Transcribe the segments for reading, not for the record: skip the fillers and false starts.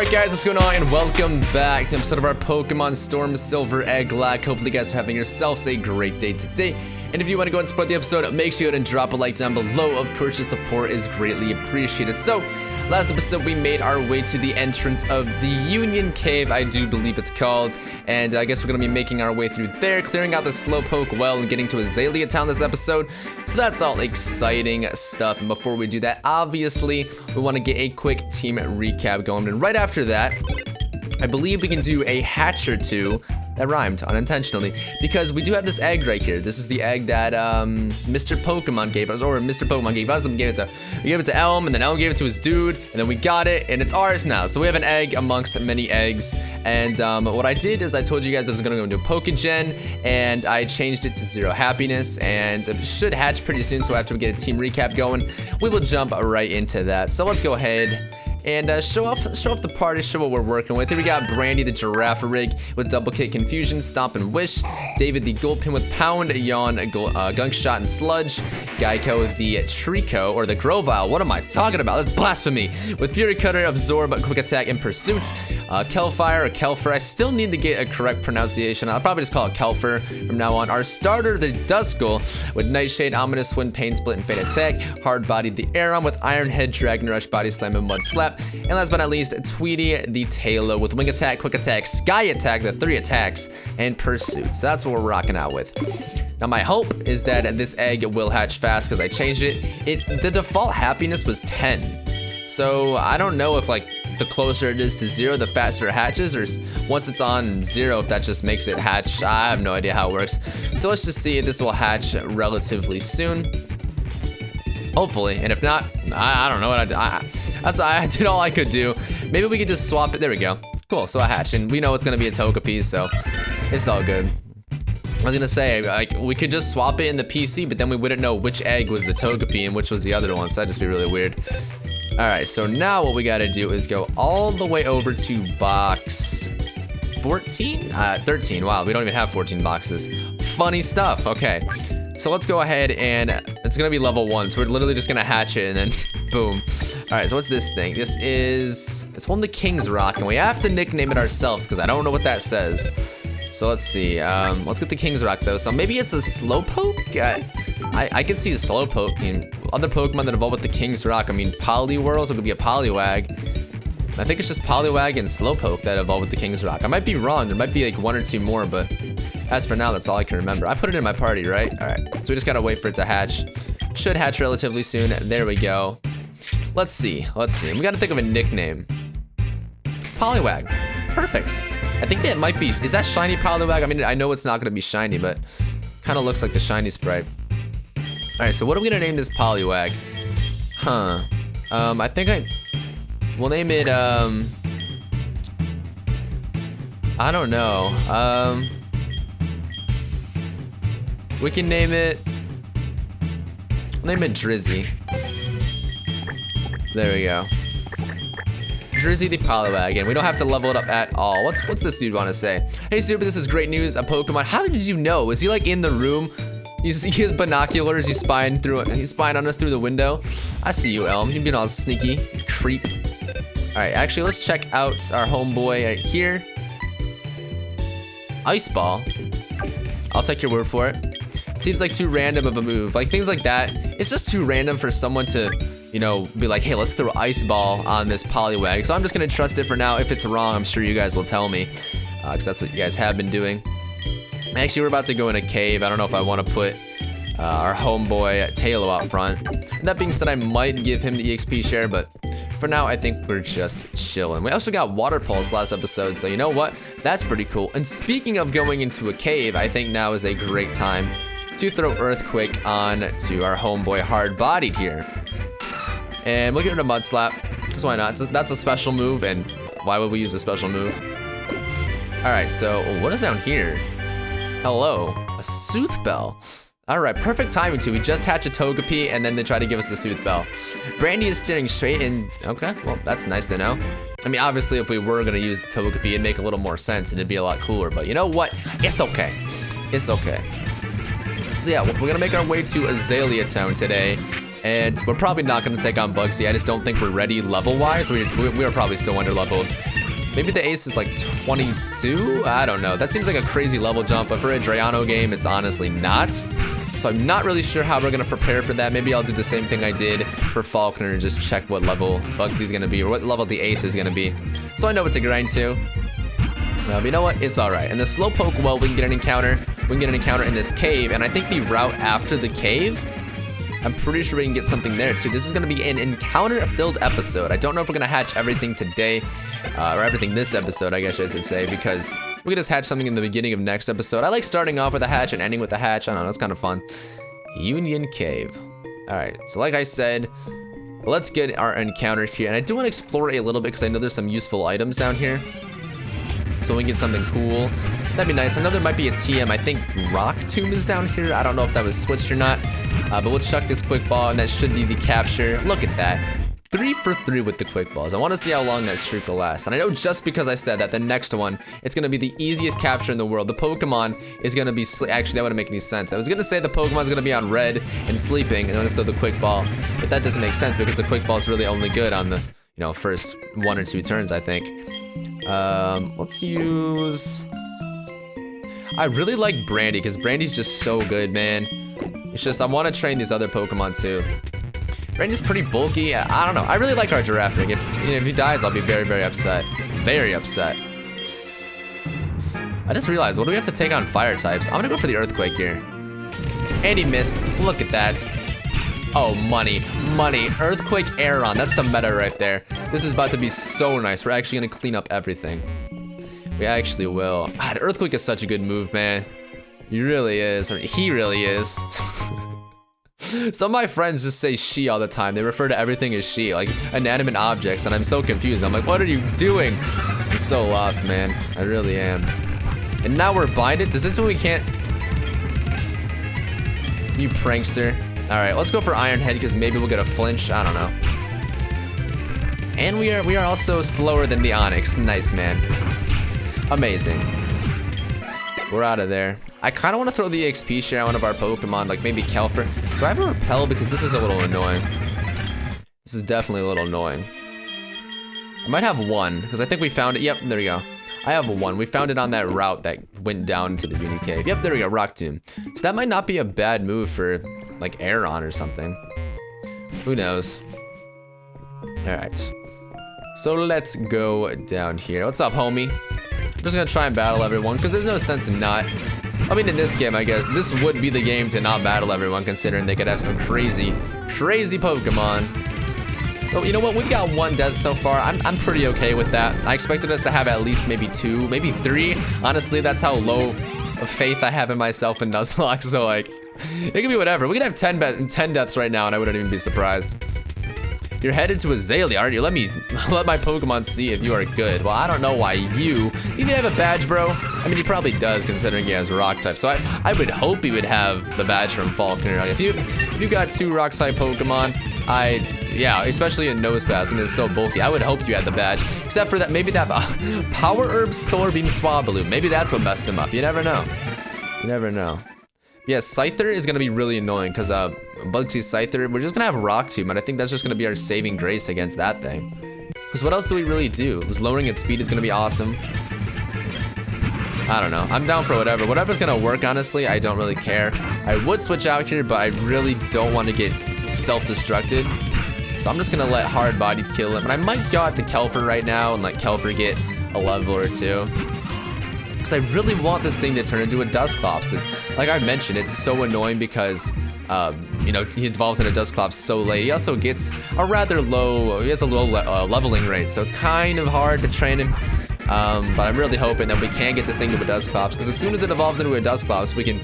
Alright guys, what's going on, and welcome back to episode of our Pokemon Storm Silver Egglocke. Hopefully you guys are having yourselves a great day today. And if you want to go and support the episode, make sure you go and drop a like down below. Of course, your support is greatly appreciated. So, last episode we made our way to the entrance of the Union Cave, I do believe it's called. And I guess we're going to be making our way through there, clearing out the Slowpoke well and getting to Azalea Town this episode. So that's all exciting stuff. And before we do that, obviously, we want to get a quick team recap going. And right after that, I believe we can do a hatch or two. That rhymed unintentionally, because we do have this egg right here. This is the egg that Mr. Pokemon gave us, or Mr. Pokemon gave us. We gave it to Elm, and then Elm gave it to his dude, and then we got it, and it's ours now. So we have an egg amongst many eggs. And what I did is I told you guys I was gonna go into a Pokegen, and I changed it to 0 happiness, and it should hatch pretty soon. So after we get a team recap going, we will jump right into that. So let's go ahead and show off the party, show what we're working with. Here we got Brandy the Giraffe Rig with Double Kick Confusion, Stomp and Wish, David the Gulpin with Pound, Yawn, Gunk Shot and Sludge, Geico the Trico, or the Grovyle, what am I talking about? That's blasphemy, with Fury Cutter, Absorb, Quick Attack, and Pursuit, Kelfire or Kelfer, I still need to get a correct pronunciation. I'll probably just call it Kelfer from now on. Our starter, the Duskull, with Nightshade, Ominous Wind, Pain Split, and Fade Attack, Hard Bodied the Aeron with Iron Head, Dragon Rush, Body Slam, and Mud Slap. And last but not least, Tweety the Tailor with Wing Attack, Quick Attack, Sky Attack, the 3 attacks, and Pursuit. So that's what we're rocking out with. Now my hope is that this egg will hatch fast because I changed it. The default happiness was 10. So I don't know if like the closer it is to 0, the faster it hatches, or once it's on 0, if that just makes it hatch. I have no idea how it works. So let's just see if this will hatch relatively soon. Hopefully, and if not, I don't know what I did all I could do. Maybe we could just swap it. There we go. Cool, so I hatched, and we know it's gonna be a Togepi, so it's all good. I was gonna say, like, we could just swap it in the PC, but then we wouldn't know which egg was the Togepi and which was the other one, so that'd just be really weird. All right, so now what we gotta do is go all the way over to box 14? 13, wow, we don't even have 14 boxes. Funny stuff, okay. So let's go ahead, and it's gonna be level 1, so we're literally just gonna hatch it and then boom. All right, so what's this thing? It's one of the King's Rock, and we have to nickname it ourselves because I don't know what that says. So let's see, let's get the King's Rock though. So maybe it's a Slowpoke? I can see a Slowpoke. I mean, other Pokemon that evolve with the King's Rock, I mean, Poliwhirl, so it could be a Poliwag. I think it's just Poliwag and Slowpoke that evolve with the King's Rock. I might be wrong, there might be like 1 or 2 more, but as for now, that's all I can remember. I put it in my party, right? All right, so we just gotta wait for it to hatch. Should hatch relatively soon. There we go. Let's see. We gotta think of a nickname. Poliwag, perfect. I think that might be, is that shiny Poliwag? I mean, I know it's not gonna be shiny, but kind of looks like the shiny sprite. All right, so what are we gonna name this Poliwag? Huh, I think we'll name it, I don't know. We can name it Drizzy. There we go. Drizzy the Poliwag, and we don't have to level it up at all. What's this dude want to say? Hey Supra, this is great news. A Pokemon. How did you know? Is he like in the room? He has binoculars. He's spying on us through the window. I see you, Elm. You're being all sneaky, you creep. All right, actually, let's check out our homeboy right here. Ice Ball. I'll take your word for it. Seems like too random of a move. Like things like that, it's just too random for someone to, you know, be like, hey, let's throw Ice Ball on this Poliwag. So I'm just gonna trust it for now. If it's wrong, I'm sure you guys will tell me, because that's what you guys have been doing. Actually, we're about to go in a cave. I don't know if I want to put our homeboy Tailo out front. And that being said, I might give him the EXP share, but for now, I think we're just chilling. We also got Water Pulse last episode, so you know what? That's pretty cool. And speaking of going into a cave, I think now is a great time to throw Earthquake on to our homeboy Hard Bodied here. And we'll get rid of Mud Slap, because why not? That's a special move, and why would we use a special move? All right, so what is down here? Hello, a Sooth Bell. All right, perfect timing too. We just hatched a Togepi, and then they try to give us the Sooth Bell. Brandy is steering straight in. Okay, well, that's nice to know. I mean, obviously, if we were gonna use the Togepi, it'd make a little more sense, and it'd be a lot cooler, but you know what? It's okay. It's okay. So yeah, we're gonna make our way to Azalea Town today, and we're probably not gonna take on Bugsy. I just don't think we're ready level-wise. We are probably so under-leveled. Maybe the ace is like 22? I don't know. That seems like a crazy level jump, but for a Drayano game, it's honestly not. So I'm not really sure how we're gonna prepare for that. Maybe I'll do the same thing I did for Falkner and just check what level Bugsy's gonna be or what level the ace is gonna be. So I know what to grind to. But you know what? It's all right. And the Slowpoke, well, we can get an encounter. We can get an encounter in this cave, and I think the route after the cave, I'm pretty sure we can get something there too. This is gonna be an encounter-filled episode. I don't know if we're gonna hatch everything today, or everything this episode, I guess I should say, because we can just hatch something in the beginning of next episode. I like starting off with a hatch and ending with a hatch. I don't know, it's kind of fun. Union Cave. All right, so like I said, let's get our encounter here. And I do want to explore a little bit because I know there's some useful items down here. So we can get something cool. That'd be nice. I know there might be a TM. I think Rock Tomb is down here. I don't know if that was switched or not. But we'll chuck this quick ball, and that should be the capture. Look at that. 3 for 3 with the quick balls. I want to see how long that streak will last. And I know just because I said that, the next one, it's going to be the easiest capture in the world. The Pokemon is going to be... Actually, that wouldn't make any sense. I was going to say the Pokemon's going to be on red and sleeping, and I'm going to throw the quick ball. But that doesn't make sense because the quick ball is really only good on the, first 1 or 2 turns, I think. Let's use... I really like Brandy because Brandy's just so good, man. It's just, I want to train these other Pokemon too. Brandy's pretty bulky. I don't know. I really like our Giraffing. If he dies, I'll be very, very upset. Very upset. I just realized, what do we have to take on fire types? I'm gonna go for the Earthquake here. And he missed. Look at that. Oh, money. Money. Earthquake Aeron. That's the meta right there. This is about to be so nice. We're actually gonna clean up everything. We actually will. God, Earthquake is such a good move, man. He really is. Or he really is. Some of my friends just say she all the time. They refer to everything as she, like inanimate objects, and I'm so confused. I'm like, what are you doing? I'm so lost, man. I really am. And now we're blinded. Does this mean we can't? You prankster. All right, let's go for Iron Head because maybe we'll get a flinch. I don't know. And we are also slower than the Onyx. Nice, man. Amazing. We're out of there. I kind of want to throw the XP share on one of our Pokemon, like maybe Kelfer. Do I have a Repel? Because this is a little annoying. This is definitely a little annoying. I might have one, because I think we found it. Yep, there we go. I have one. We found it on that route that went down to the Uni Cave. Yep, there we go, Rock Tomb. So that might not be a bad move for, like, Aeron or something. Who knows? All right. So let's go down here. What's up, homie? I'm just gonna try and battle everyone, because there's no sense in not. I mean, in this game, I guess, this would be the game to not battle everyone, considering they could have some crazy, crazy Pokemon. But you know what? We've got 1 death so far. I'm pretty okay with that. I expected us to have at least maybe 2, maybe 3. Honestly, that's how low of faith I have in myself in Nuzlocke, so like, it could be whatever. We could have 10 deaths right now, and I wouldn't even be surprised. You're headed to Azalea, aren't you? Let my Pokemon see if you are good. Well, I don't know why you even have a badge, bro. I mean, he probably does, considering he has Rock type. So I would hope he would have the badge from Falkner. Like, if you got 2 Rock type Pokemon, yeah, especially in Nosepass, I mean, it's so bulky. I would hope you had the badge, except for that maybe that Power Herb Solar Beam Swablu. Maybe that's what messed him up. You never know. You never know. Yeah, Scyther is gonna be really annoying because Bugsy's Scyther, we're just gonna have Rock Tomb, and I think that's just gonna be our saving grace against that thing. Because what else do we really do? Just lowering its speed is gonna be awesome. I don't know. I'm down for whatever. Whatever's gonna work, honestly, I don't really care. I would switch out here, but I really don't want to get self-destructed. So I'm just gonna let Hard Body kill him. And I might go out to Kelfer right now and let Kelfer get a level or 2. Because I really want this thing to turn into a Dusclops. And like I mentioned, it's so annoying because, he evolves into Dusclops so late. He also gets a rather low, he has a low leveling rate, so it's kind of hard to train him. But I'm really hoping that we can get this thing to a Dusclops, because as soon as it evolves into a Dusclops, we can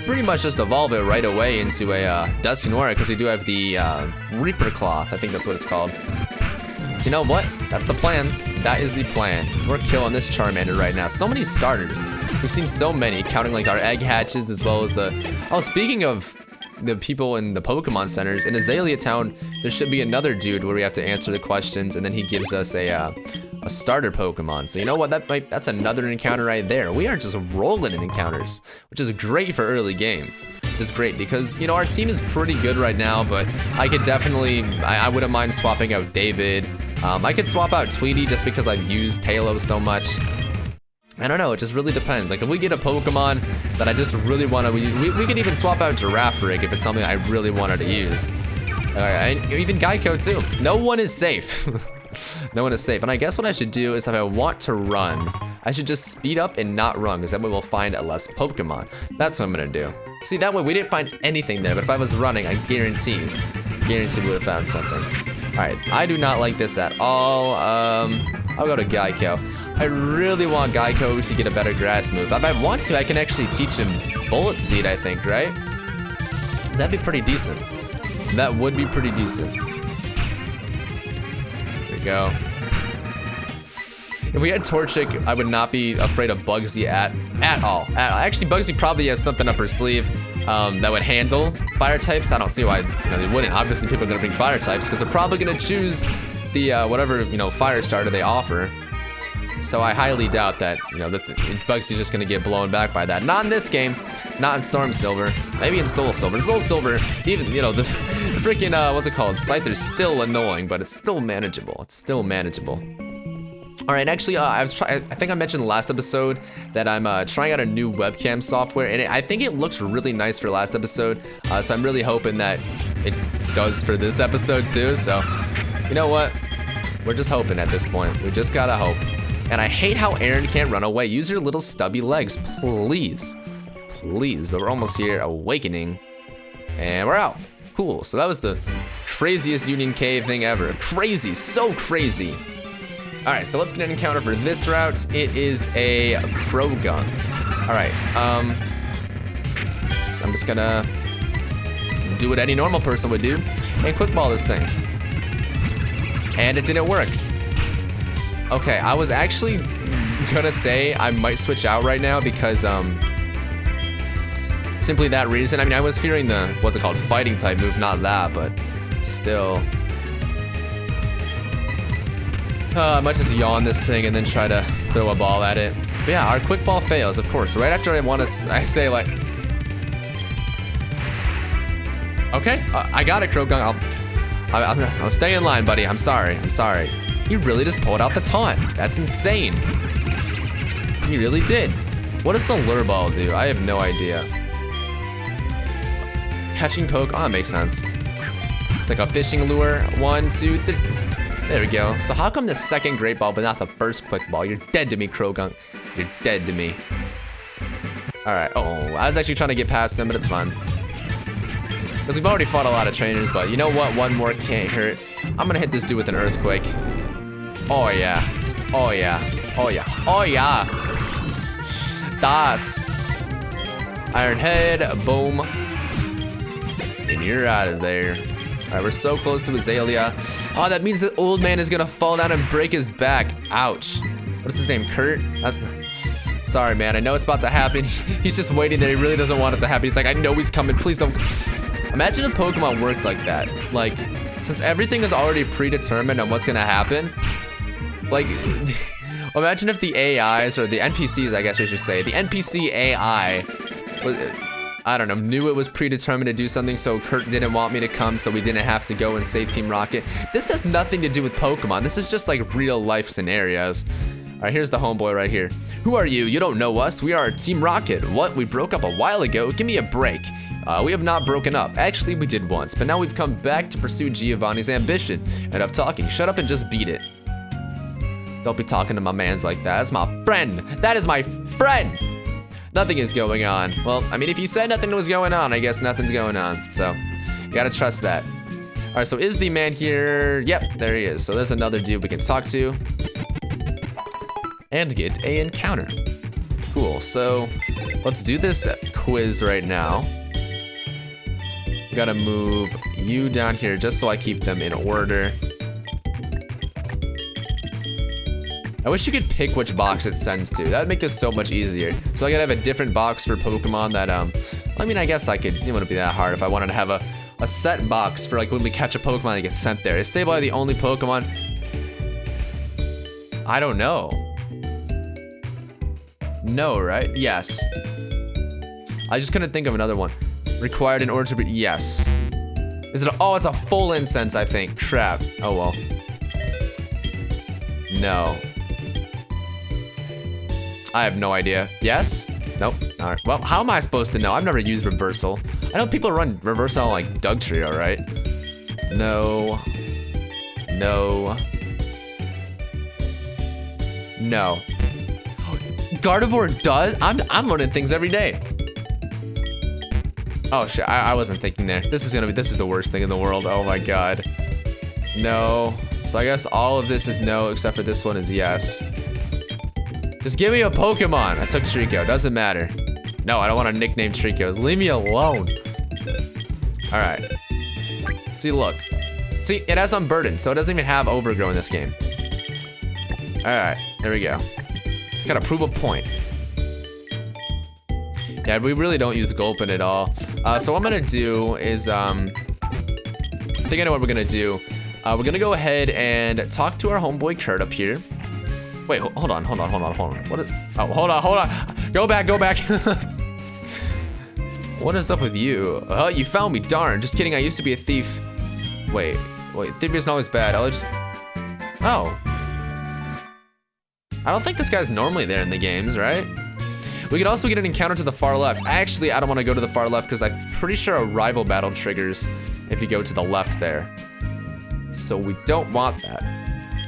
pretty much just evolve it right away into a Dusknoir, because we do have the Reaper Cloth. I think that's what it's called. So you know what? That's the plan. That is the plan. We're killing this Charmander right now. So many starters. We've seen so many, counting like our egg hatches as well as the... Oh, speaking of the people in the Pokemon centers, in Azalea Town, there should be another dude where we have to answer the questions, and then he gives us a starter Pokemon. So you know what? That's another encounter right there. We are just rolling in encounters, which is great for early game. is great because, you know, our team is pretty good right now, but I could definitely, I wouldn't mind swapping out David. I could swap out Tweety just because I've used Talos so much. I don't know, it just really depends. Like if we get a Pokemon that I just really want to, we could even swap out Girafarig if it's something I really wanted to use. Even Geico too. No one is safe. No one is safe. And I guess what I should do is if I want to run, I should just speed up and not run because that way we'll find less Pokemon. That's what I'm gonna do. See, that way we didn't find anything there, but if I was running, I guarantee we would have found something. All right, I do not like this at all. I'll go to Geico. I really want Geico to get a better grass move. If I want to, I can actually teach him Bullet Seed, I think, right? That'd be pretty decent. That would be pretty decent. There we go. If we had Torchic, I would not be afraid of Bugsy at all. Actually, Bugsy probably has something up her sleeve that would handle fire types. I don't see why they wouldn't. Obviously, people are gonna bring fire types because they're probably gonna choose the whatever fire starter they offer. So I highly doubt that that Bugsy's just gonna get blown back by that. Not in this game. Not in Storm Silver. Maybe in Soul Silver. Soul Silver, even the freaking what's it called? Scyther's still annoying, but it's still manageable. It's still manageable. All right, actually, I think I mentioned last episode that I'm trying out a new webcam software, and I think it looks really nice for last episode. So I'm really hoping that it does for this episode too. So, you know what? We're just hoping at this point. We just gotta hope. And I hate how Aaron can't run away. Use your little stubby legs, please. Please, but we're almost here. Awakening. And we're out. Cool, so that was the craziest Union Cave thing ever. Crazy, so crazy. All right, so let's get an encounter for this route. It is a Croagunk. All right, so I'm just gonna do what any normal person would do and quick ball this thing. And it didn't work. Okay, I was actually gonna say I might switch out right now because simply that reason. I mean, I was fearing the what's it called, fighting type move, not that, but still. I might just yawn this thing and then try to throw a ball at it. But yeah, our quick ball fails, of course. Right after I say like, okay, I got it, Croagunk. I'll stay in line, buddy. I'm sorry. He really just pulled out the taunt. That's insane. He really did. What does the lure ball do? I have no idea. Catching poke. Oh, that makes sense. It's like a fishing lure. 1, 2, 3. There we go. So how come the second great ball, but not the first quick ball? You're dead to me, Croagunk. You're dead to me. All right. Oh, I was actually trying to get past him, but it's fine. Because we've already fought a lot of trainers, but you know what? One more can't hurt. I'm gonna hit this dude with an earthquake. Oh yeah. Oh yeah. Oh yeah. Oh yeah. Das. Iron Head. Boom. And you're out of there. All right, we're so close to Azalea. Oh, that means the old man is gonna fall down and break his back. Ouch. What is his name? Kurt? Sorry, man. I know it's about to happen. He's just waiting there. He really doesn't want it to happen. He's like, I know he's coming. Please don't. Imagine if Pokemon worked like that. Like, since everything is already predetermined on what's gonna happen, like, imagine if the AIs, or the NPCs, I guess I should say, the NPC AI, I don't know, knew it was predetermined to do something, so Kurt didn't want me to come, so we didn't have to go and save Team Rocket. This has nothing to do with Pokemon. This is just like real life scenarios. All right, here's the homeboy right here. Who are you? You don't know us. We are Team Rocket. What? We broke up a while ago? Give me a break. We have not broken up. Actually, we did once, but now we've come back to pursue Giovanni's ambition. Enough talking. Shut up and just beat it. Don't be talking to my mans like that. That's my friend. That is my friend. Nothing is going on. Well, I mean, if you said nothing was going on, I guess nothing's going on. So, you gotta trust that. All right, so is the man here? Yep, there he is. So there's another dude we can talk to. And get a encounter. Cool, so let's do this quiz right now. We gotta move you down here just so I keep them in order. I wish you could pick which box it sends to. That would make this so much easier. So I gotta have a different box for Pokemon that, I mean, I guess I could, it wouldn't be that hard if I wanted to have a set box for like when we catch a Pokemon, it gets sent there. Is Sableye the only Pokemon? I don't know. No, right? Yes. I just couldn't think of another one. Required in order to be, yes. Is it, oh, it's a full incense, I think. Crap, oh well. No. I have no idea. Yes? Nope, all right. Well, how am I supposed to know? I've never used reversal. I know people run reversal on like Dugtrio, right? No. No. No. Gardevoir does? I'm learning things every day. Oh shit, I wasn't thinking there. This is the worst thing in the world. Oh my god. No. So I guess all of this is no, except for this one is yes. Just give me a Pokemon. I took Trico, doesn't matter. No, I don't want to nickname Tricos. Leave me alone. All right. See, look. See, it has Unburdened, so it doesn't even have Overgrow in this game. All right, there we go. Gotta prove a point. Yeah, we really don't use Gulpin at all. So what I'm gonna do is, I think I know what we're gonna do. We're gonna go ahead and talk to our homeboy Kurt up here. Wait, hold on. What is, oh, hold on. Go back. What is up with you? Oh, you found me, darn. Just kidding, I used to be a thief. Wait, thief isn't always bad. Oh. I don't think this guy's normally there in the games, right? We could also get an encounter to the far left. Actually, I don't want to go to the far left because I'm pretty sure a rival battle triggers if you go to the left there. So we don't want that.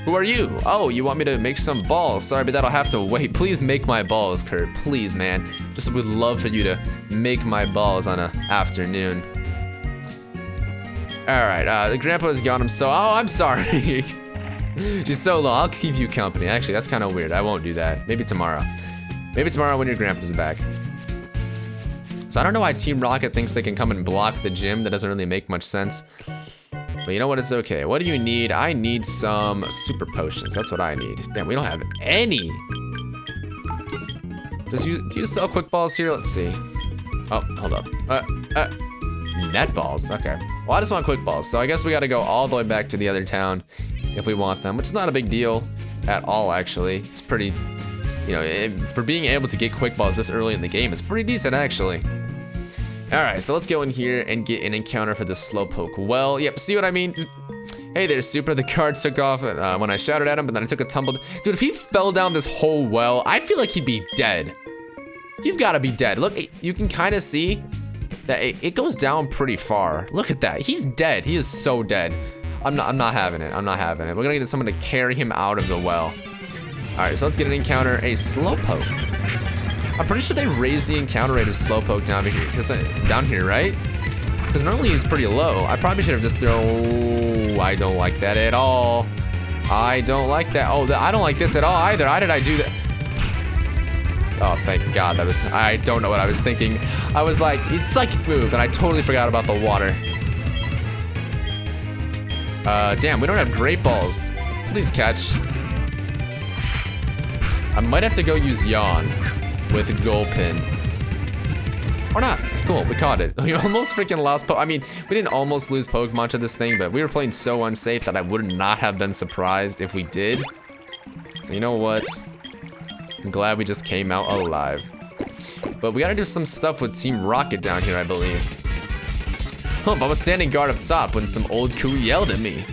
Who are you? Oh, you want me to make some balls? Sorry, but that'll have to wait. Please make my balls, Kurt. Please, man. Just would love for you to make my balls on an afternoon. All right, the grandpa's gone. I'm sorry. She's so low. I'll keep you company. Actually, that's kind of weird. I won't do that. Maybe tomorrow. Maybe tomorrow when your grandpa's back. So I don't know why Team Rocket thinks they can come and block the gym. That doesn't really make much sense. But you know what? It's okay. What do you need? I need some super potions. That's what I need. Damn, we don't have any. Do you sell quick balls here? Let's see. Oh, hold up. Net balls. Okay. Well, I just want quick balls. So I guess we got to go all the way back to the other town if we want them, which is not a big deal at all, actually. It's pretty, you know, for being able to get quick balls this early in the game, it's pretty decent, actually. All right, so let's go in here and get an encounter for the Slowpoke. Well, yep, see what I mean? Hey there, Supra. The card took off when I shouted at him, but then I took a tumble. Dude, if he fell down this whole well, I feel like he'd be dead. You've got to be dead. Look, you can kind of see that it goes down pretty far. Look at that. He's dead. He is so dead. I'm not having it. I'm not having it. We're gonna get someone to carry him out of the well. All right, so let's get an encounter, a Slowpoke. I'm pretty sure they raised the encounter rate of Slowpoke down here, right? Because normally he's pretty low. I probably should have just thrown. I don't like that at all. I don't like that. Oh, I don't like this at all either. Why did I do that? Oh, thank God. I don't know what I was thinking. I was like, it's psychic move, and I totally forgot about the water. Damn, we don't have great balls. Please catch. I might have to go use Yawn with Gulpin. Or not. Cool, we caught it. We almost freaking lost I mean, we didn't almost lose Pokemon to this thing, but we were playing so unsafe that I would not have been surprised if we did. So you know what? I'm glad we just came out alive. But we gotta do some stuff with Team Rocket down here, I believe. I was standing guard up top when some old coo yelled at me.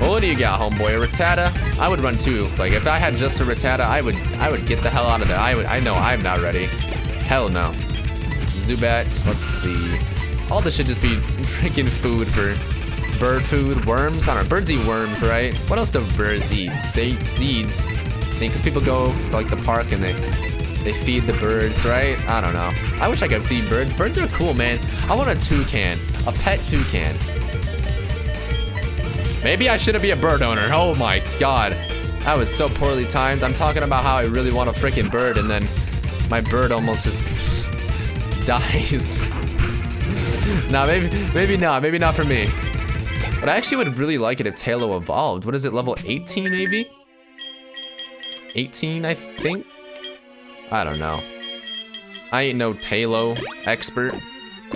Well, what do you got, homeboy? A Rattata? I would run too. Like, if I had just a Rattata, I would get the hell out of there. I know I'm not ready. Hell no. Zubat, let's see. All this should just be freaking food for bird food, worms. I don't know, birds eat worms, right? What else do birds eat? They eat seeds. Because people go to like the park and they feed the birds, right? I don't know. I wish I could feed birds. Birds are cool, man. I want a toucan, a pet toucan. Maybe I shouldn't be a bird owner. Oh my God. That was so poorly timed. I'm talking about how I really want a freaking bird and then my bird almost just dies. Nah, maybe not for me. But I actually would really like it if Tailo evolved. What is it, level 18 maybe? 18, I think? I don't know. I ain't no Tailo expert.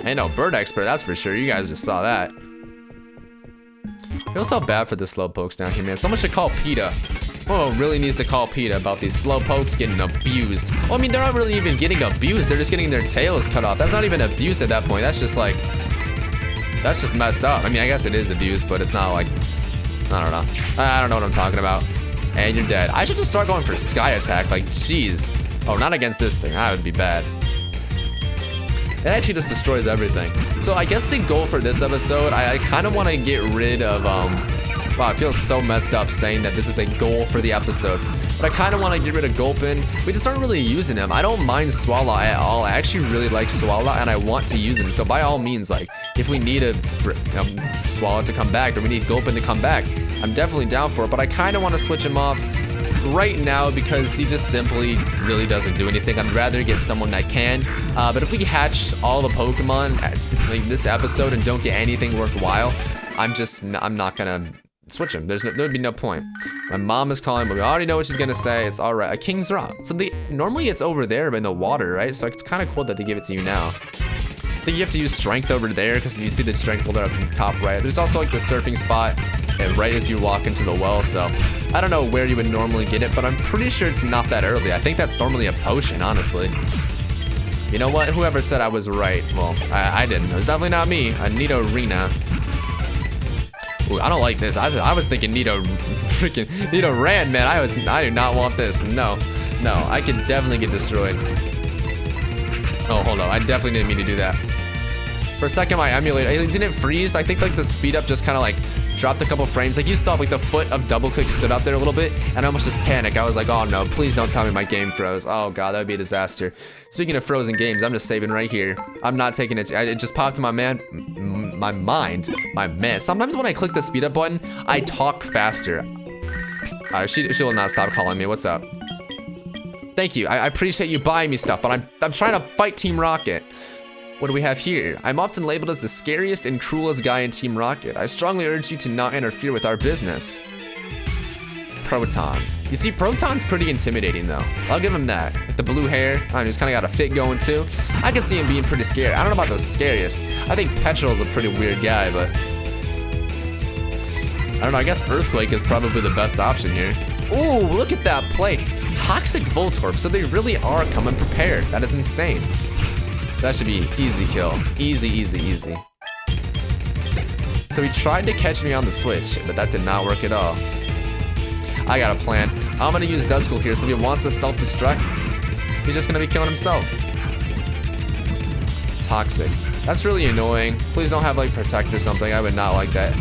I ain't no bird expert, that's for sure. You guys just saw that. I feel so bad for the Slowpokes down here, man. Someone should call PETA. Oh, really needs to call PETA about these slow pokes getting abused. Well, I mean, they're not really even getting abused. They're just getting their tails cut off. That's not even abuse at that point. That's just like, that's just messed up. I mean, I guess it is abuse, but it's not like, I don't know. I don't know what I'm talking about. And you're dead. I should just start going for Sky Attack. Like, jeez. Oh, not against this thing. That would be bad. It actually just destroys everything. So I guess the goal for this episode, I kind of want to get rid of, wow, I feel so messed up saying that this is a goal for the episode. But I kind of want to get rid of Gulpin. We just aren't really using him. I don't mind Swallow at all. I actually really like Swallow, and I want to use him. So by all means, like, if we need a Swallow to come back, or we need Gulpin to come back, I'm definitely down for it. But I kind of want to switch him off right now because he just simply really doesn't do anything. I'd rather get someone that can. But if we hatch all the Pokemon at like this episode and don't get anything worthwhile, I'm not gonna switch him. There'd be no point. My mom is calling, but we already know what she's gonna say. It's all right. A King's Rock. So normally it's over there in the water, right? So it's kind of cool that they give it to you now. I think you have to use strength over there because you see the strength folder up in the top right. There's also like the surfing spot and right as you walk into the well. So I don't know where you would normally get it, but I'm pretty sure it's not that early. I think that's normally a potion, honestly. You know what? Whoever said I was right, well, I didn't. It was definitely not me. I need Arena. Ooh, I don't like this. I was thinking Nido Rand, man. I do not want this. No, I could definitely get destroyed. Oh, hold on. I definitely didn't mean to do that. For a second, my emulator, it didn't freeze. I think like the speed up just kind of like dropped a couple frames. Like you saw, like the foot of double click stood up there a little bit, and I almost just panicked. I was like, oh no, please don't tell me my game froze. Oh god, that would be a disaster. Speaking of frozen games, I'm just saving right here. I'm not taking it. It just popped in my mind. Sometimes when I click the speed up button, I talk faster. She will not stop calling me. What's up? Thank you. I appreciate you buying me stuff, but I'm trying to fight Team Rocket. What do we have here? I'm often labeled as the scariest and cruelest guy in Team Rocket. I strongly urge you to not interfere with our business. Proton. You see, Proton's pretty intimidating though. I'll give him that. With the blue hair, he's kind of got a fit going too. I can see him being pretty scary. I don't know about the scariest. I think Petrol's a pretty weird guy, but I don't know. I guess Earthquake is probably the best option here. Ooh, look at that play. Toxic Voltorb, so they really are coming prepared. That is insane. That should be easy kill. Easy, easy, easy. So he tried to catch me on the switch, but that did not work at all. I got a plan. I'm gonna use Duskull here, so if he wants to self-destruct, he's just gonna be killing himself. Toxic. That's really annoying. Please don't have like Protect or something. I would not like that.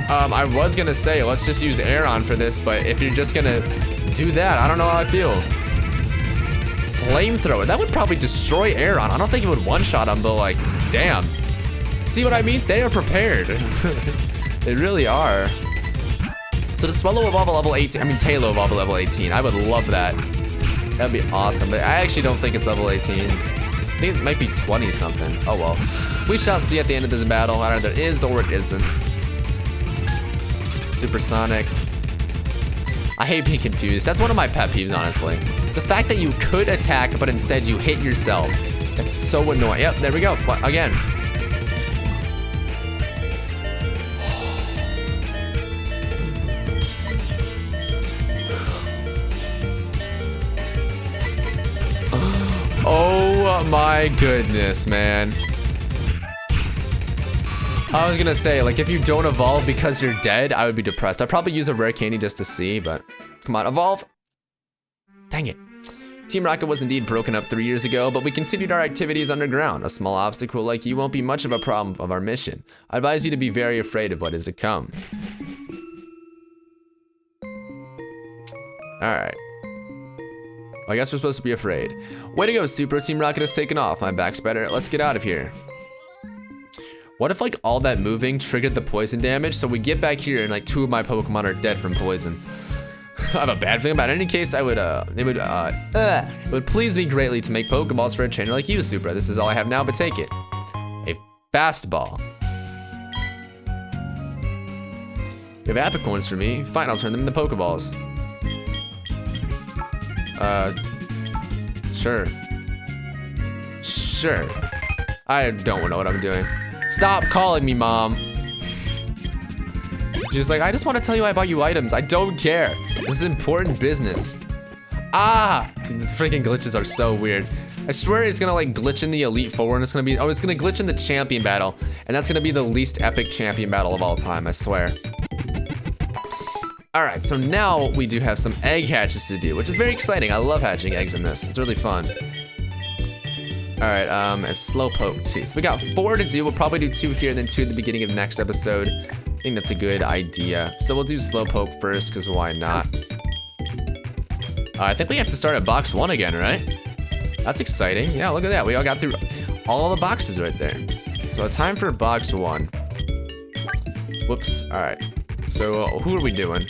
I was gonna say, let's just use Aeron for this, but if you're just gonna do that, I don't know how I feel. Flamethrower, that would probably destroy Aeron. I don't think it would one-shot him, but like, damn. See what I mean? They are prepared. They really are. So the Swellow evolve at level 18, Tailo evolve at level 18. I would love that. That'd be awesome, but I actually don't think it's level 18. I think it might be 20 something. Oh well. We shall see at the end of this battle. Either it is or it isn't. Supersonic. I hate being confused. That's one of my pet peeves, honestly. It's the fact that you could attack, but instead you hit yourself. That's so annoying. Yep, there we go. What, again. Oh my goodness, man. I was gonna say, like, if you don't evolve because you're dead, I would be depressed. I'd probably use a rare candy just to see, but come on, evolve. Dang it. Team Rocket was indeed broken up 3 years ago, but we continued our activities underground. A small obstacle like you won't be much of a problem of our mission. I advise you to be very afraid of what is to come. Alright. I guess we're supposed to be afraid. Way to go, Supra. Team Rocket has taken off. My back's better. Let's get out of here. What if like all that moving triggered the poison damage? So we get back here and like 2 of my Pokemon are dead from poison. I have a bad feeling about it. In any case, it would please me greatly to make Pokeballs for a trainer like you, Supra. This is all I have now, but take it. A fastball. You have Apicorns for me. Fine, I'll turn them into Pokeballs. Sure. Sure. I don't know what I'm doing. Stop calling me, Mom. She's like, I just want to tell you I bought you items. I don't care. This is important business. Ah! Dude, the freaking glitches are so weird. I swear it's gonna like glitch in the Elite Four and it's gonna be, oh, it's gonna glitch in the champion battle. And that's gonna be the least epic champion battle of all time, I swear. All right, so now we do have some egg hatches to do, which is very exciting. I love hatching eggs in this. It's really fun. All right, it's Slowpoke too. So we got 4 to do. We'll probably do 2 here and then 2 at the beginning of next episode. I think that's a good idea. So we'll do Slowpoke first, because why not? I think we have to start at box 1 again, right? That's exciting. Yeah, look at that. We all got through all the boxes right there. So time for box 1. Whoops. All right. So who are we doing?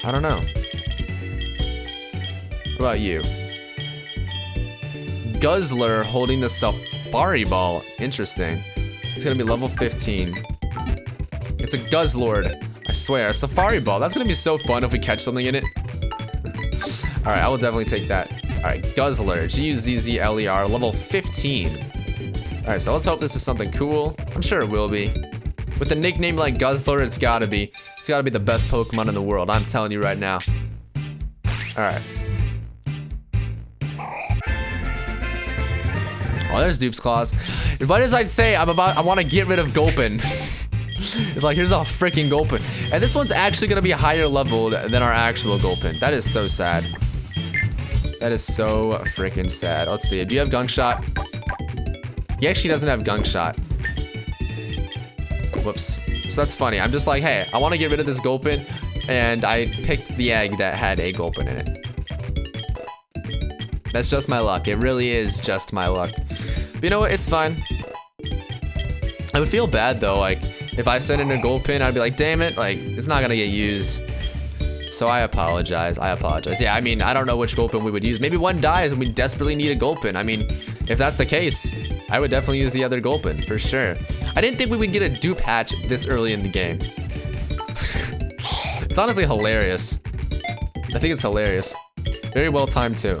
I don't know. What about you? Guzzler holding the Safari Ball. Interesting. It's gonna be level 15. It's a Guzzlord. I swear, a Safari Ball. That's gonna be so fun if we catch something in it. All right, I will definitely take that. All right, Guzzler, Guzzler, level 15. All right, so let's hope this is something cool. I'm sure it will be. With a nickname like Guzzler, it's gotta be the best Pokemon in the world. I'm telling you right now. All right. Oh, there's Dupe's Claws. What does I say? I want to get rid of Gulpin. It's like, here's a freaking Gulpin. And this one's actually going to be higher leveled than our actual Gulpin. That is so sad. That is so freaking sad. Let's see. Do you have Gunk Shot? He actually doesn't have Gunk Shot. Whoops. So that's funny. I'm just like, hey, I want to get rid of this Gulpin. And I picked the egg that had a Gulpin in it. That's just my luck. It really is just my luck. But you know what? It's fine. I would feel bad though, like if I sent in a Gulpin, I'd be like, damn it, like it's not gonna get used. So I apologize. Yeah, I mean, I don't know which Gulpin we would use. Maybe one dies and we desperately need a Gulpin. I mean, if that's the case, I would definitely use the other Gulpin for sure. I didn't think we would get a dupe hatch this early in the game. It's honestly hilarious. I think it's hilarious. Very well timed too.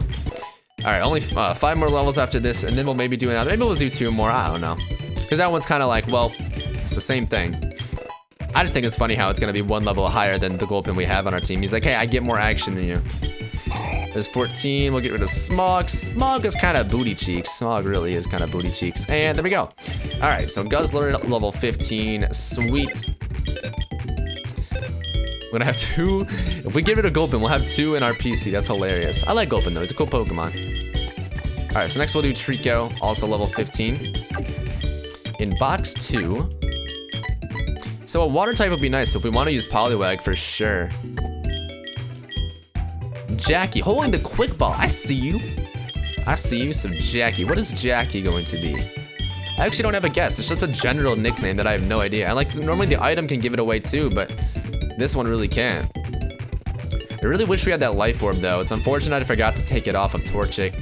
All right, only 5 more levels after this, and then we'll maybe do another. Maybe we'll do 2 more. I don't know, because that one's kind of like, well, it's the same thing. I just think it's funny how it's gonna be 1 level higher than the Gulpin we have on our team. He's like, hey, I get more action than you. There's 14. We'll get rid of Smog. Smog is kind of booty cheeks. Smog really is kind of booty cheeks. And there we go. All right, so Guzzler level 15. Sweet. We're gonna have 2. If we get rid of Gulpin, we'll have 2 in our PC. That's hilarious. I like Gulpin though. It's a cool Pokemon. All right, so next we'll do Trico, also level 15. In box 2. So a water type would be nice. So if we want to use Poliwag for sure. Jackie, holding the Quick Ball. I see you. I see you. So Jackie, what is Jackie going to be? I actually don't have a guess. It's just a general nickname that I have no idea. And like normally the item can give it away too, but this one really can't. I really wish we had that Life Orb though. It's unfortunate I forgot to take it off of Torchic.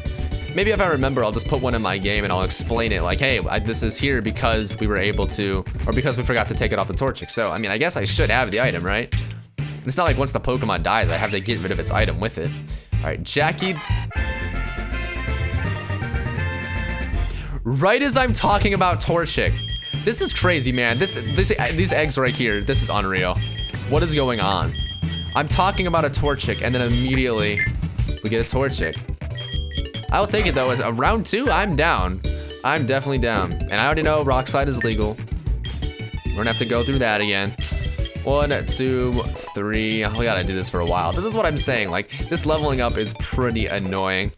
Maybe if I remember, I'll just put one in my game and I'll explain it like, hey, this is here because we were able to, or because we forgot to take it off the Torchic. So, I mean, I guess I should have the item, right? It's not like once the Pokemon dies, I have to get rid of its item with it. All right, Jackie. Right as I'm talking about Torchic. This is crazy, man. These eggs right here, this is unreal. What is going on? I'm talking about a Torchic and then immediately we get a Torchic. I'll take it though. As a round 2, I'm down. I'm definitely down. And I already know Rock Slide is legal. We're gonna have to go through that again. 1, 2, 3. We gotta do this for a while. This is what I'm saying. Like, this leveling up is pretty annoying.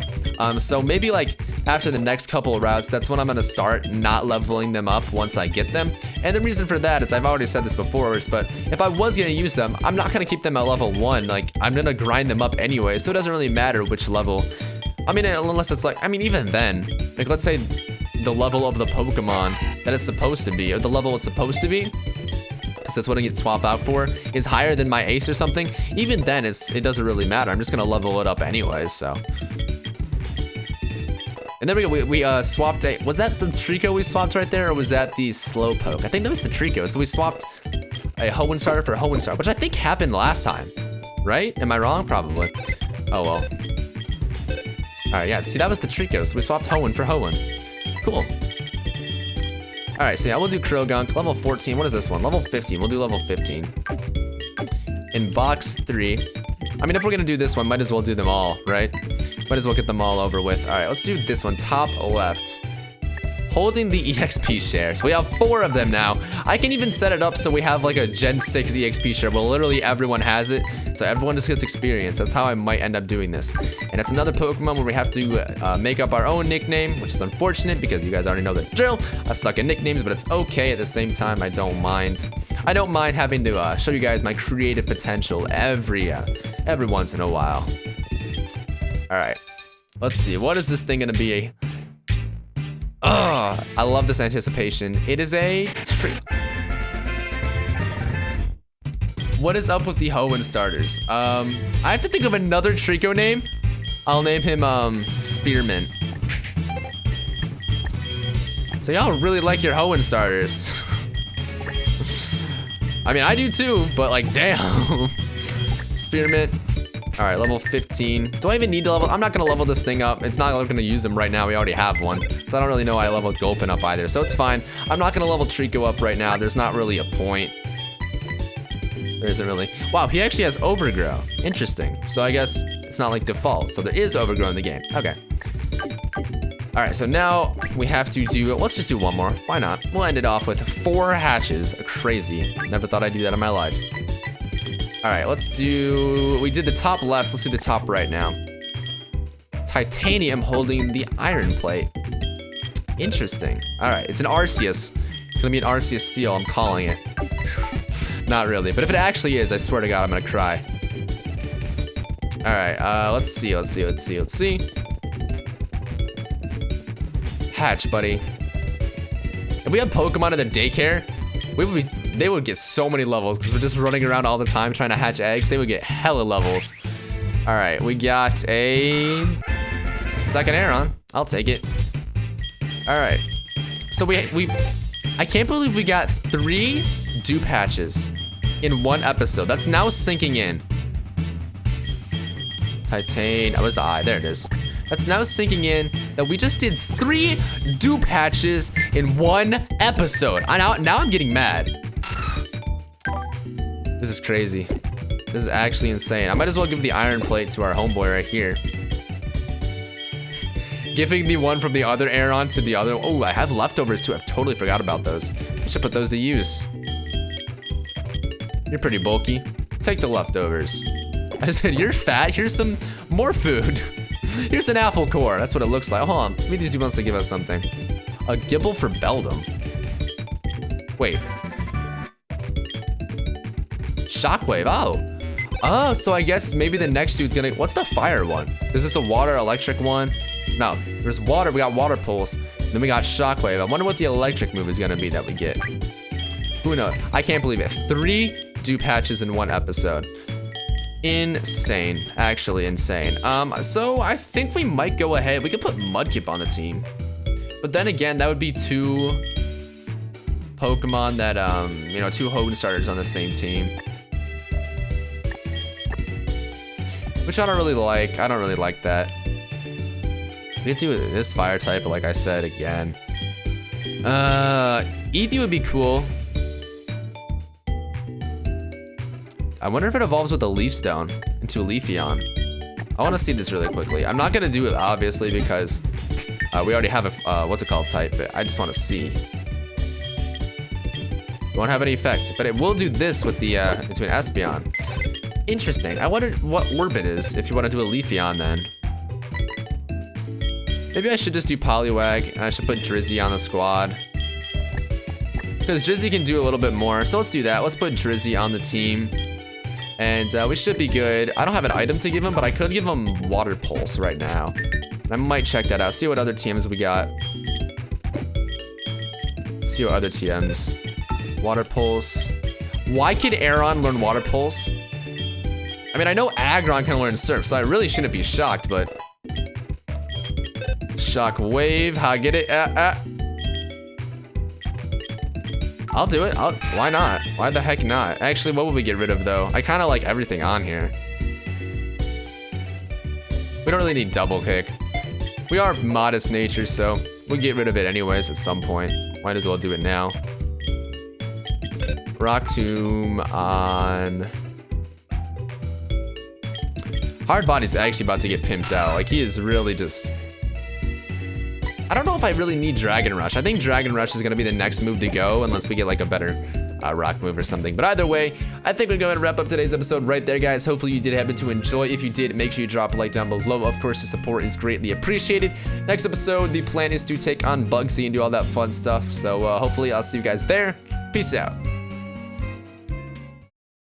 So maybe like after the next couple of routes, that's when I'm gonna start not leveling them up once I get them. And the reason for that is I've already said this before, but if I was gonna use them, I'm not gonna keep them at level 1. Like, I'm gonna grind them up anyway, so it doesn't really matter which level. I mean, unless it's like, I mean, even then, like let's say the level of the Pokemon that it's supposed to be, or the level it's supposed to be, because that's what I get swapped out for, is higher than my ace or something. Even then, it doesn't really matter. I'm just gonna level it up anyways, so. And there we go, we swapped a, was that the Trico we swapped right there, or was that the Slowpoke? I think that was the Trico, so we swapped a Hoenn starter for a Hoenn starter, which I think happened last time, right? Am I wrong? Probably. Oh well. All right, yeah, see that was the Trico, so we swapped Hoenn for Hoenn. Cool. All right, so yeah, we'll do Krogunk, level 14. What is this one? Level 15. We'll do level 15. In box 3. I mean, if we're gonna do this one, might as well do them all, right? Might as well get them all over with. All right, let's do this one, top left. Holding the EXP share. So we have 4 of them now. I can even set it up so we have like a Gen 6 EXP share where literally everyone has it. So everyone just gets experience. That's how I might end up doing this. And it's another Pokemon where we have to make up our own nickname, which is unfortunate because you guys already know the drill. I suck at nicknames, but it's okay at the same time. I don't mind. I don't mind having to show you guys my creative potential every once in a while. All right, let's see. What is this thing gonna be? Oh, I love this anticipation. It is a What is up with the Hoenn starters? I have to think of another Trico name. I'll name him Spearmint. So y'all really like your Hoenn starters. I mean, I do too, but like, damn. Spearmint. All right, level 15. Do I even need to level? I'm not gonna level this thing up. It's not like I'm gonna use him right now. We already have one. So I don't really know why I leveled Gulpin up either. So it's fine. I'm not gonna level Trico up right now. There's not really a point. There isn't really. Wow, he actually has Overgrow. Interesting. So I guess it's not like default. So there is Overgrow in the game. Okay. All right, so now we have to do, let's just do one more. Why not? We'll end it off with 4 hatches. Crazy. Never thought I'd do that in my life. All right, let's do, we did the top left, let's do the top right now. Titanium holding the iron plate. Interesting. All right, it's an Arceus. It's gonna be an Arceus Steel, I'm calling it. Not really, but if it actually is, I swear to God, I'm gonna cry. All right, let's see. Hatch, buddy. If we had Pokemon in the daycare, they would get so many levels because we're just running around all the time trying to hatch eggs. They would get hella levels. All right, we got a second Aeron. I'll take it. All right, so I can't believe we got 3 dupe hatches in one episode. That's now sinking in. Titan, that was the eye, there it is. That's now sinking in that we just did 3 dupe hatches in one episode. Now I'm getting mad. This is crazy. This is actually insane. I might as well give the iron plate to our homeboy right here. Giving the one from the other Aeron to the other. Oh, I have leftovers too. I've totally forgot about those. I should put those to use. You're pretty bulky. Take the leftovers. I said, you're fat. Here's some more food. Here's an apple core. That's what it looks like. Hold on. Maybe these dudes wants to give us something. A Gibble for Beldum. Wait. Shockwave. Oh, so I guess maybe the next dude's gonna. What's the fire one? Is this a water electric one? No, there's water. We got water pulse. Then we got shockwave. I wonder what the electric move is gonna be that we get. Who knows? I can't believe it. 3 dupe hatches in one episode. Insane. Actually insane. So I think we might go ahead. We could put Mudkip on the team. But then again, that would be 2 Pokemon that, 2 Hoenn starters on the same team. Which I don't really like. I don't really like that. We could do this fire type, but like I said again. Eevee would be cool. I wonder if it evolves with a Leaf Stone into a Leafeon. I want to see this really quickly. I'm not gonna do it obviously because we already have a what's it called type, but I just want to see. It won't have any effect, but it will do this with the into an Espeon. Interesting. I wonder what orbit is if you want to do a Leafeon then. Maybe I should just do Poliwag and I should put Drizzy on the squad. Because Drizzy can do a little bit more. So let's do that. Let's put Drizzy on the team. And we should be good. I don't have an item to give him, but I could give him Water Pulse right now. I might check that out. See what other TMs we got. See what other TMs. Water Pulse. Why could Aeron learn Water Pulse? I mean, I know Aggron can learn Surf, so I really shouldn't be shocked, but... Shock Wave, how get it? I'll do it. Why not? Why the heck not? Actually, what would we get rid of, though? I kind of like everything on here. We don't really need Double Kick. We are modest nature, so We'll get rid of it anyways at some point. Might as well do it now. Rock Tomb on... Hard Body's actually about to get pimped out. Like, he is really just... I don't know if I really need Dragon Rush. I think Dragon Rush is going to be the next move to go unless we get like a better rock move or something. But either way, I think we're going to wrap up today's episode right there, guys. Hopefully you did happen to enjoy. If you did, make sure you drop a like down below. Of course, your support is greatly appreciated. Next episode, the plan is to take on Bugsy and do all that fun stuff. So hopefully I'll see you guys there. Peace out.